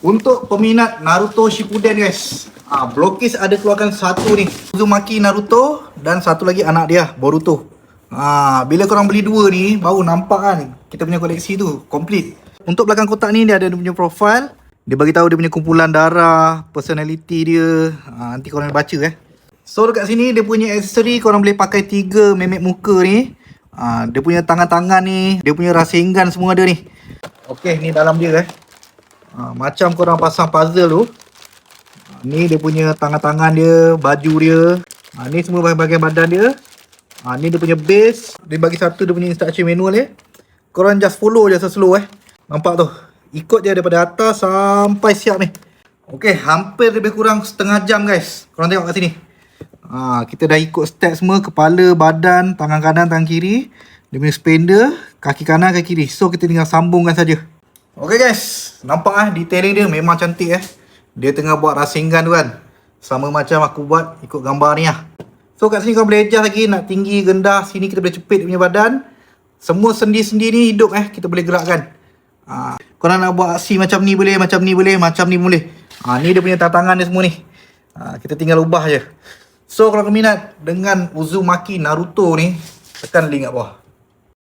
Untuk peminat Naruto Shippuden guys, Blockies ada keluarkan satu ni, Uzumaki Naruto, dan satu lagi anak dia, Boruto. Bila korang beli dua ni, baru nampak kan kita punya koleksi tu complete. Untuk belakang kotak ni dia ada dia punya profile. Dia bagi tahu dia punya kumpulan darah, personality dia. Nanti korang baca So dekat sini dia punya aksesori, korang boleh pakai 3 memek muka ni. Dia punya tangan-tangan ni, dia punya Rasengan semua ada ni. Okey, ni dalam dia macam korang pasang puzzle tu. Ni dia punya tangan-tangan dia, baju dia. Ni semua bahagian badan dia. Ni dia punya base. Dia bagi satu dia punya instruction manual dia. Korang just follow je slow Nampak tu? Ikut je daripada atas sampai siap ni. Okey, hampir lebih kurang setengah jam guys. Korang tengok kat sini. Kita dah ikut step semua. Kepala, badan, tangan kanan, tangan kiri. Dia punya spender, kaki kanan, kaki kiri. So kita tinggal sambungkan saja. Okey guys, nampak detailing dia memang cantik Dia tengah buat Rasengan tu kan. Sama macam aku buat ikut gambar ni So kat sini kau boleh adjust lagi, nak tinggi, rendah. Sini kita boleh cepit dia punya badan. Semua sendi-sendi ni hidup kita boleh gerakkan. Korang nak buat aksi macam ni boleh, macam ni boleh, macam ni boleh. Ni dia punya tangan dia semua ni. Kita tinggal ubah je. So kalau kau minat dengan Uzumaki Naruto ni, tekan link kat bawah.